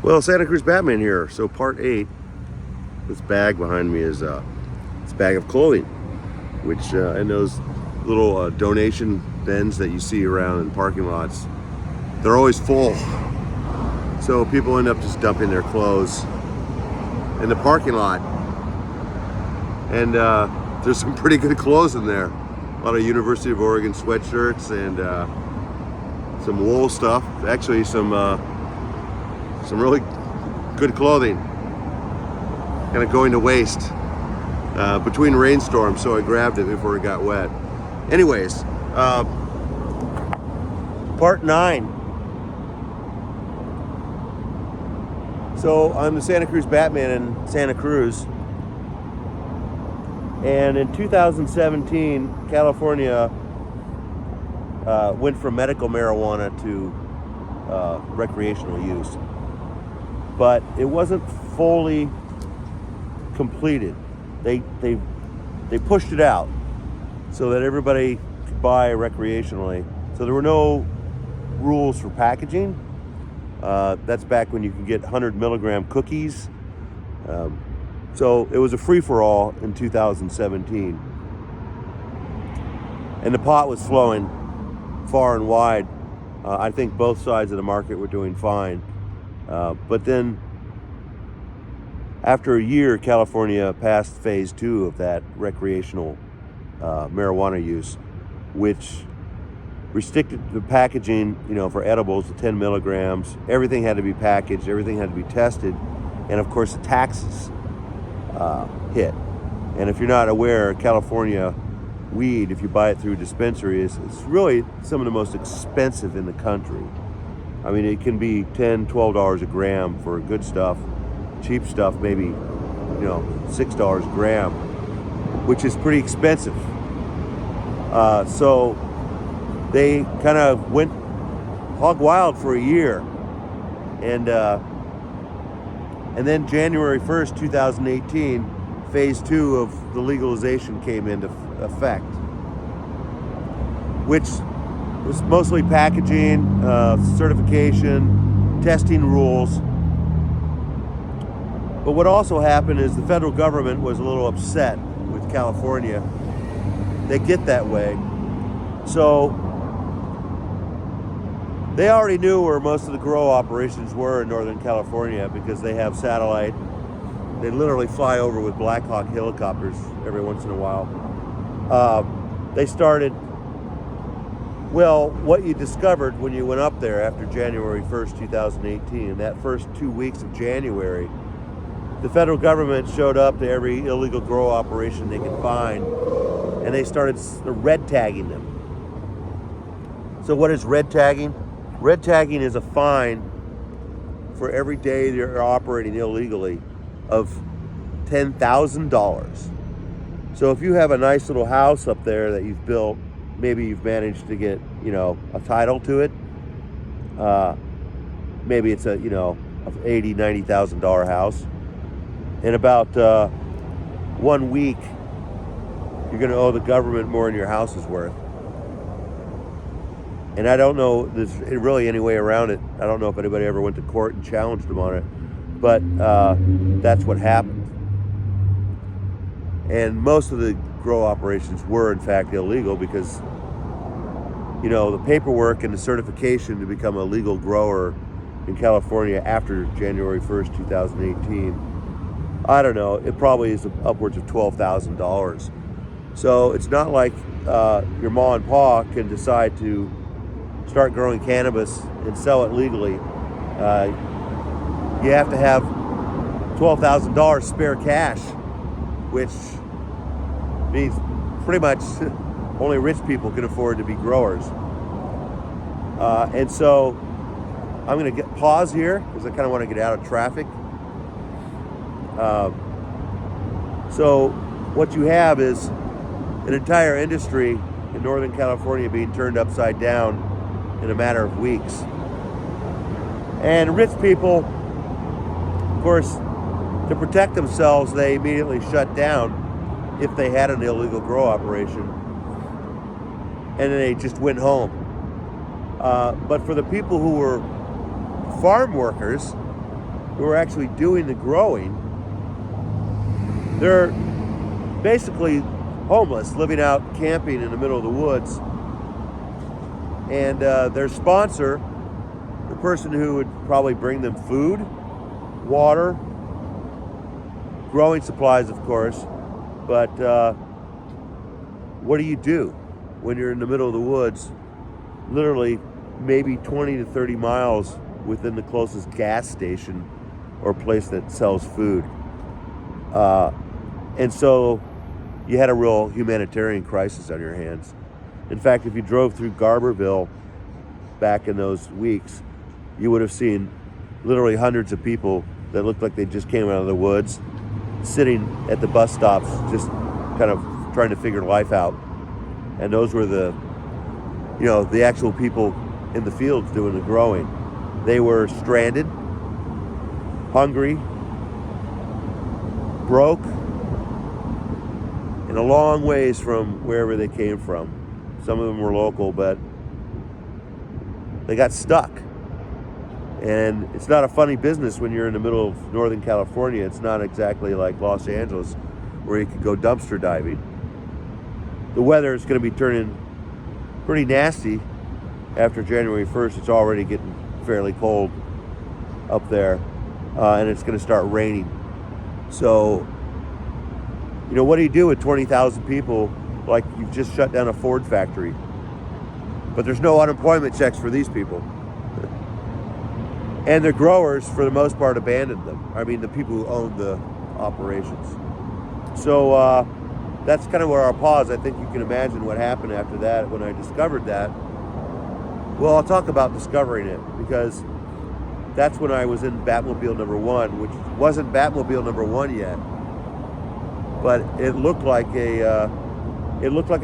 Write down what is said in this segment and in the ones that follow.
Well, Santa Cruz Batman here. So part 8, this bag behind me is this bag of clothing, which and those little donation bins that you see around in parking lots, they're always full. So people end up just dumping their clothes in the parking lot. And there's some pretty good clothes in there. A lot of University of Oregon sweatshirts and some wool stuff. Actually, some really good clothing, kind of going to waste between rainstorms, so I grabbed it before it got wet. Anyways, part 9. So I'm the Santa Cruz Batman in Santa Cruz, and in 2017, California went from medical marijuana to recreational use. But it wasn't fully completed. They pushed it out so that everybody could buy recreationally. So there were no rules for packaging. That's back when you could get 100 milligram cookies. So it was a free-for-all in 2017. And the pot was flowing far and wide. I think both sides of the market were doing fine. But then, after a year, California passed phase 2 of that recreational marijuana use, which restricted the packaging, for edibles to 10 milligrams. Everything had to be packaged, everything had to be tested, and of course the taxes hit. And if you're not aware, California weed, if you buy it through a dispensary, is really some of the most expensive in the country. I mean, it can be $10, $12 a gram for good stuff. Cheap stuff, maybe, $6 a gram, which is pretty expensive. So they kind of went hog wild for a year. And then January 1st, 2018, phase 2 of the legalization came into effect, which was mostly packaging, certification, testing rules. But what also happened is the federal government was a little upset with California. They get that way. So they already knew where most of the grow operations were in Northern California because they have satellite. They literally fly over with Black Hawk helicopters every once in a while. They started, well, what you discovered when you went up there after January 1st, 2018, in that first 2 weeks of January, the federal government showed up to every illegal grow operation they could find, and they started red tagging them. So what is red tagging? Red tagging is a fine for every day they're operating illegally of $10,000. So if you have a nice little house up there that you've built, maybe you've managed to get, a title to it. Maybe it's a $80,000, $90,000 house. In about 1 week, you're going to owe the government more than your house is worth. And I don't know, there's really any way around it. I don't know if anybody ever went to court and challenged them on it, but that's what happened. And most of the grow operations were in fact illegal because, the paperwork and the certification to become a legal grower in California after January 1st, 2018, I don't know, it probably is upwards of $12,000. So it's not like your ma and pa can decide to start growing cannabis and sell it legally. You have to have $12,000 spare cash, which means pretty much only rich people can afford to be growers. And so I'm going to pause here because I kind of want to get out of traffic. So what you have is an entire industry in Northern California being turned upside down in a matter of weeks. And rich people, of course, to protect themselves, they immediately shut down if they had an illegal grow operation, and then they just went home. But for the people who were farm workers, who are actually doing the growing, they're basically homeless, living out camping in the middle of the woods. And their sponsor, the person who would probably bring them food, water, growing supplies, of course, but what do you do when you're in the middle of the woods, literally maybe 20 to 30 miles within the closest gas station or place that sells food? And so you had a real humanitarian crisis on your hands. In fact, if you drove through Garberville back in those weeks, you would have seen literally hundreds of people that looked like they just came out of the woods, sitting at the bus stops, just kind of trying to figure life out. And those were the actual people in the fields doing the growing. They were stranded, hungry, broke, and a long ways from wherever they came from. Some of them were local, but they got stuck. And it's not a funny business when you're in the middle of Northern California. It's not exactly like Los Angeles where you can go dumpster diving. The weather is going to be turning pretty nasty after January 1st. It's already getting fairly cold up there, and it's going to start raining. So, what do you do with 20,000 people like you've just shut down a Ford factory? But there's no unemployment checks for these people. And the growers, for the most part, abandoned them. I mean, the people who own the operations. So that's kind of where I'll pause. I think you can imagine what happened after that when I discovered that. Well, I'll talk about discovering it, because that's when I was in Batmobile number 1, which wasn't Batmobile number 1 yet. But it looked like a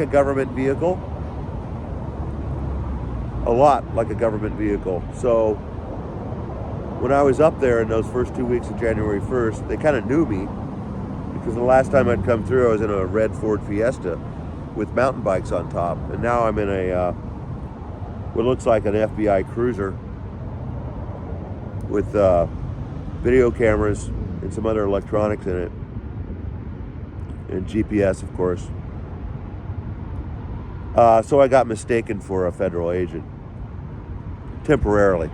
government vehicle. A lot like a government vehicle. So when I was up there in those first 2 weeks of January 1st, they kind of knew me, because the last time I'd come through, I was in a red Ford Fiesta with mountain bikes on top. And now I'm in a what looks like an FBI cruiser with video cameras and some other electronics in it, and GPS, of course. So I got mistaken for a federal agent, temporarily.